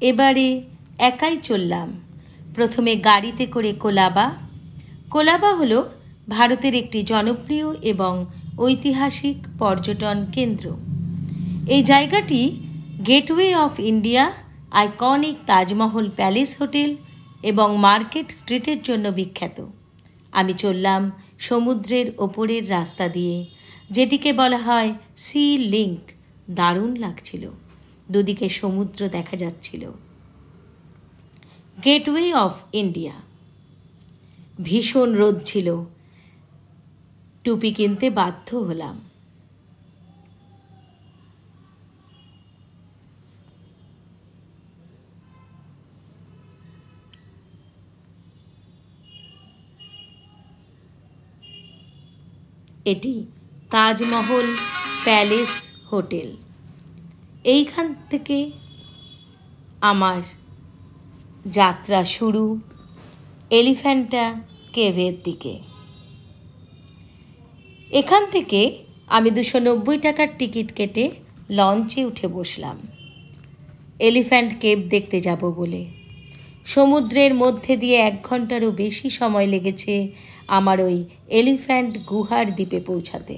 এবারে একাই চললাম। প্রথমে গাড়িতে করে কোলাবা। কোলাবা হলো ভারতের একটি জনপ্রিয় এবং ঐতিহাসিক পর্যটন কেন্দ্র। এই জায়গাটি gateway of India, iconic Taj Mahal palace hotel এবং মার্কেট স্ট্রিটের জন্য বিখ্যাত। আমি চললাম সমুদ্রের ওপরের রাস্তা দিয়ে, যেটিকে বলা হয় সি লিঙ্ক। দারুণ লাগছিল, দুদিকে সমুদ্র দেখা যাচ্ছিল। Gateway of India. ভীষণ রোদ ছিল, টুপি কিনতে বাধ্য হলাম। এটি তাজমহল প্যালেস হোটেল। এইখান থেকে আমার যাত্রা শুরু এলিফ্যান্টা কেভের দিকে। এখান থেকে আমি 290 টাকার টিকিট কেটে লঞ্চে উঠে বসলাম এলিফ্যান্ট কেভ দেখতে যাব বলে। সমুদ্রের মধ্যে দিয়ে 1 ঘন্টারও বেশি সময় লেগেছে আমার ওই এলিফ্যান্ট গুহার দ্বীপে পৌঁছাতে।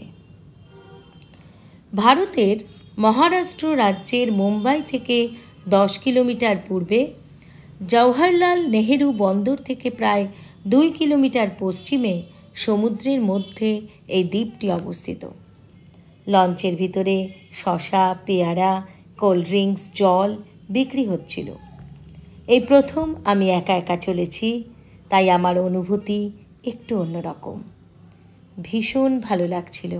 ভারতের মহারাষ্ট্র রাজ্যের মুম্বাই থেকে 10 কিলোমিটার পূর্বে, জওহরলাল নেহেরু বন্দর থেকে প্রায় 2 কিলোমিটার পশ্চিমে সমুদ্রের মধ্যে এই দ্বীপটি অবস্থিত। লঞ্চের ভিতরে শসা, পেয়ারা, কোল্ড ড্রিঙ্কস, জল বিক্রি হচ্ছিল। এই প্রথম আমি একা একা চলেছি, তাই আমার অনুভূতি একটু অন্যরকম। ভীষণ ভালো লাগছিল।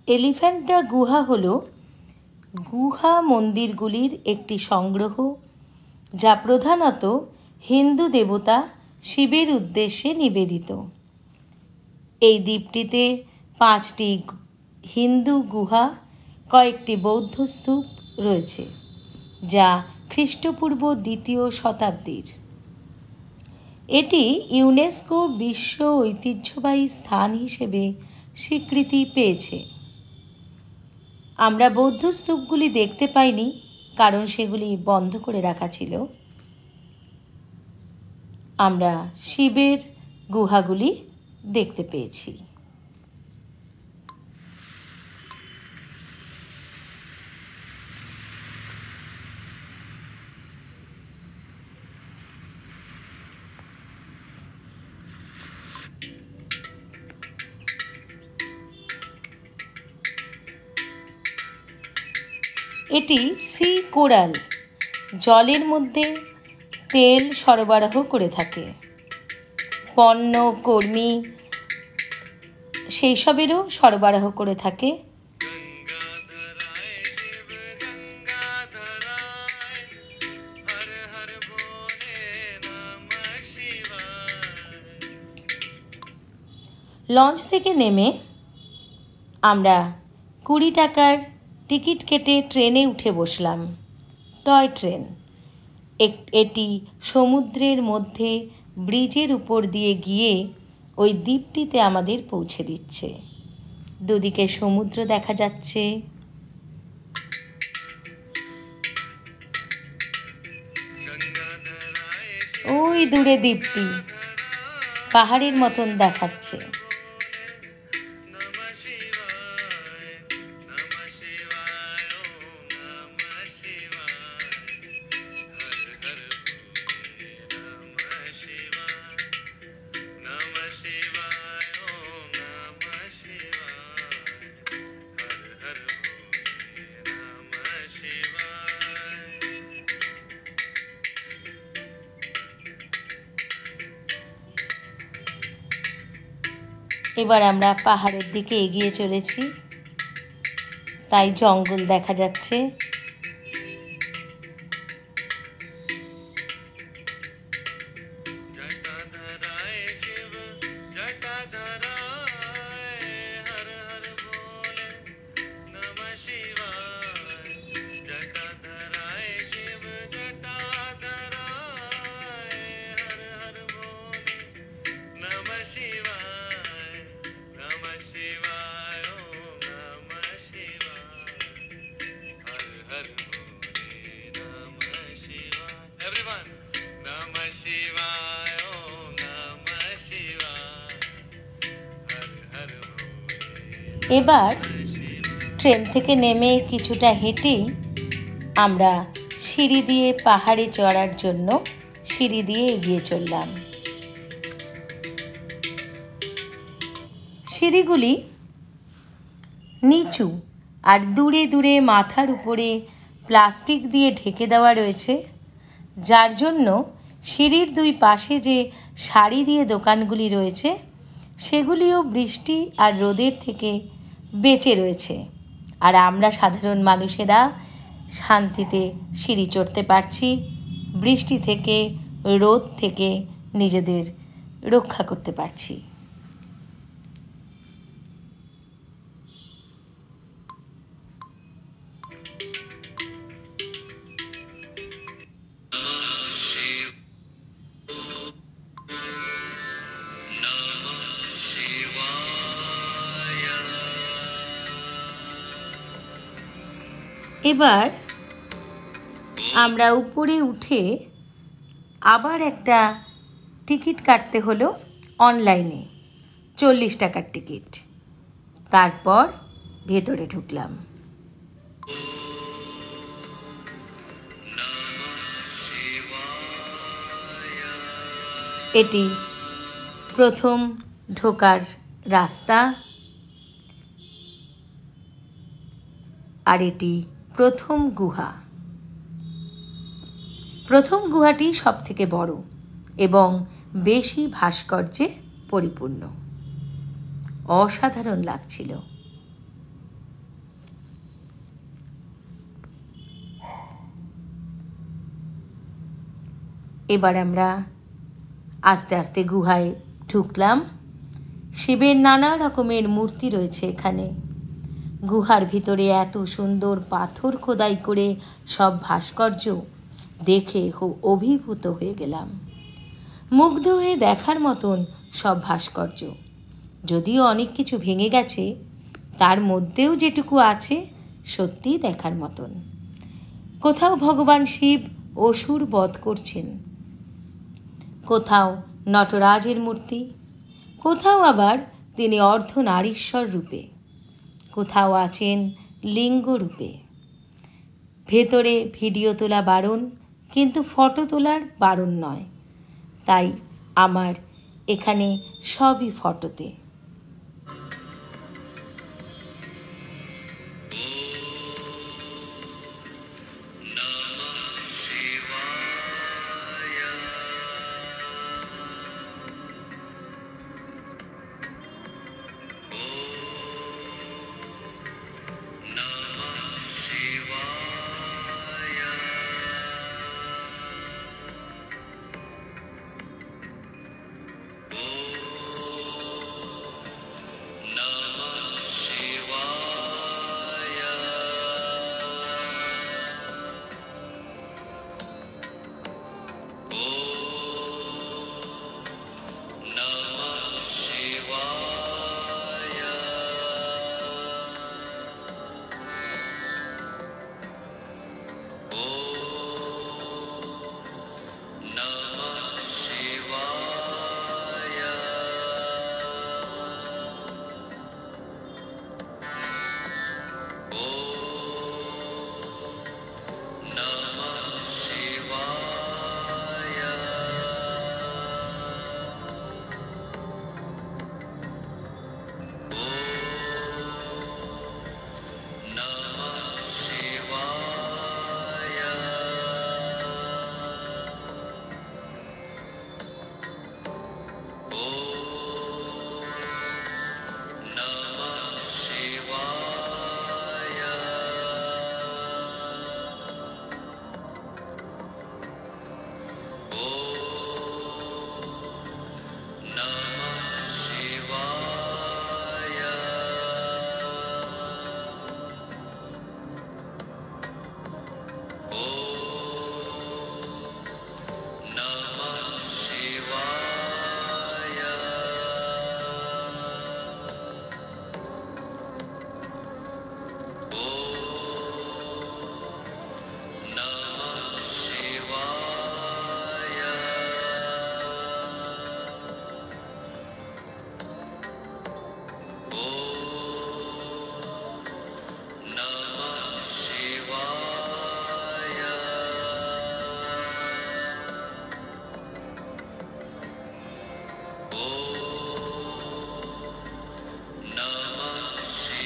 এলিফ্যান্টা গুহা হল গুহা মন্দিরগুলির একটি সংগ্রহ, যা প্রধানত হিন্দু দেবতা শিবের উদ্দেশ্যে নিবেদিত। এই দ্বীপটিতে 5টি হিন্দু গুহা, কয়েকটি বৌদ্ধ স্তূপ রয়েছে, যা খ্রিস্টপূর্ব 2য় শতাব্দীর। এটি ইউনেস্কো বিশ্ব ঐতিহ্যবাহী স্থান হিসেবে স্বীকৃতি পেয়েছে। আমরা বৌদ্ধ স্তূপগুলি দেখতে পাইনি, কারণ সেগুলি বন্ধ করে রাখা ছিল। আমরা শিবের গুহাগুলি দেখতে পেয়েছি। এটি সি কোরাল, জলের মধ্যে তেল সরবরাহ করে থাকে। পণ্য, কর্মী সেই সবেরও সরবরাহ করে থাকে। লঞ্চ থেকে নেমে আমরা 20 টাকার টিকিট কেটে ট্রেনে উঠে বসলাম। Toy train. এটি সমুদ্রের মধ্যে ব্রিজের উপর দিয়ে গিয়ে ওই দ্বীপটিতে আমাদের পৌঁছে দিচ্ছে। দুদিকে সমুদ্র দেখা যাচ্ছে। ওই দূরে দ্বীপটি পাহাড়ের মতন দেখাচ্ছে। এবার আমরা পাহাড়ের দিকে এগিয়ে চলেছি, তাই জঙ্গল দেখা যাচ্ছে। এবার ট্রেন থেকে নেমে কিছুটা হেঁটেই আমরা সিঁড়ি দিয়ে পাহাড়ে চড়ার জন্য সিঁড়ি দিয়ে এগিয়ে চললাম। সিঁড়িগুলি নিচু আর দূরে দূরে মাথার উপরে প্লাস্টিক দিয়ে ঢেকে দেওয়া রয়েছে, যার জন্য সিঁড়ির দুই পাশে যে সারি দিয়ে দোকানগুলি রয়েছে সেগুলিও বৃষ্টি আর রোদের থেকে বেঁচে রয়েছে। আর আমরা সাধারণ মানুষেরা শান্তিতে সিঁড়ি চড়তে পারছি, বৃষ্টি থেকে রোদ থেকে নিজেদের রক্ষা করতে পারছি। এবার আমরা উপরে উঠে আবার একটা টিকিট কাটতে হলো অনলাইনে, 40 টাকার টিকিট। তারপর ভেতরে ঢুকলাম। এটি প্রথম ঢোকার রাস্তা, আর এটি প্রথম গুহা। প্রথম গুহাটি সব থেকে বড় এবং বেশি ভাস্কর্যে পরিপূর্ণ। অসাধারণ লাগছিল। এবার আমরা আস্তে আস্তে গুহায় ঢুকলাম। শিবের নানা রকমের মূর্তি রয়েছে এখানে। গুহার ভিতরে এত সুন্দর পাথর খোদাই করে সব ভাস্কর্য দেখে খুব অভিভূত হয়ে গেলাম। মুগ্ধ হয়ে দেখার মতন সব ভাস্কর্য। যদিও অনেক কিছু ভেঙে গেছে, তার মধ্যেও যেটুকু আছে সত্যিই দেখার মতন। কোথাও ভগবান শিব অসুর বধ করছেন, কোথাও নটরাজের মূর্তি, কোথাও আবার তিনি অর্ধনারীশ্বর রূপে, কোথাও আছেন লিঙ্গ রূপে। ভেতরে ভিডিও তোলা বারণ, কিন্তু ফটো তোলার বারণ নয়। তাই আমার এখানে সবই ফটোতে।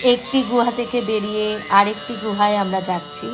একটি গুহা থেকে বেরিয়ে আরেকটি গুহায় আমরা যাচ্ছি।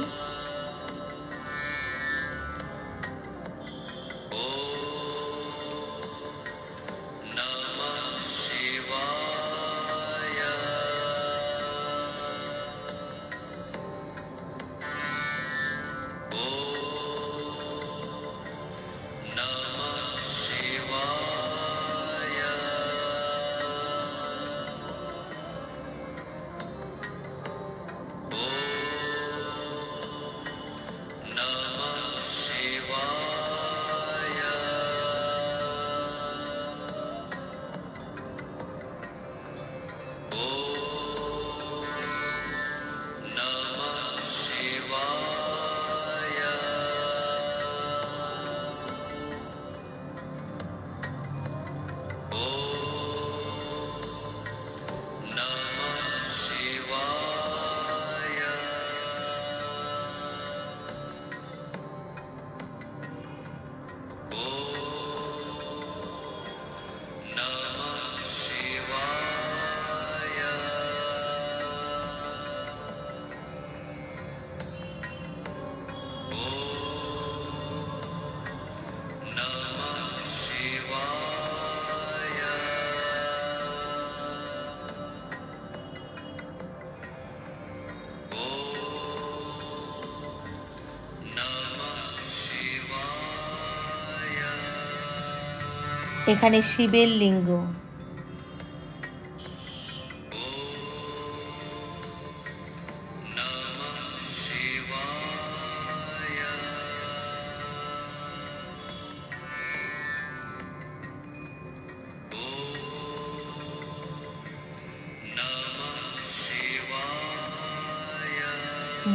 এখানে শিবের লিঙ্গ।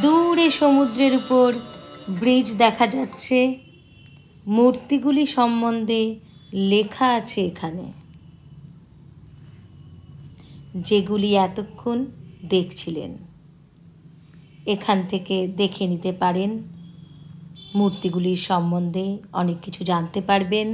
দূরে সমুদ্রের উপর ব্রিজ দেখা যাচ্ছে। মূর্তিগুলি সম্বন্ধে লেখা আছে এখানে, যেগুলি এতক্ষণ দেখছিলেন। এখান থেকে দেখে নিতে পারেন, মূর্তিগুলির সম্বন্ধে অনেক কিছু জানতে পারবেন।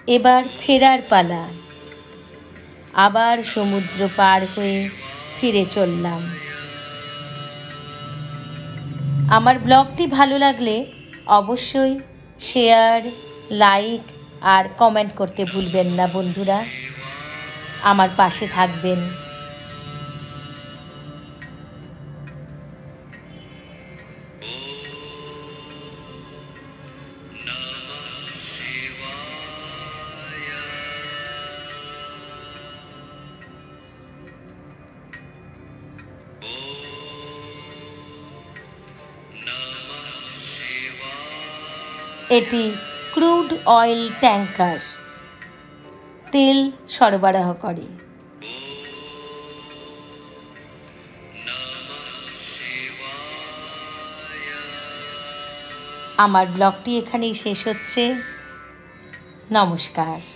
এবার ফেরার পালা। আবার সমুদ্র পার হয়ে ফিরে চললাম। আমার ব্লগটি ভালো লাগলে অবশ্যই শেয়ার, লাইক আর কমেন্ট করতে ভুলবেন না বন্ধুরা। আমার পাশে থাকবেন। এটি ক্রুড অয়েল ট্যাঙ্কার, তেল সরবরাহ করে। আমার ব্লগটি এখানেই শেষ হচ্ছে। নমস্কার।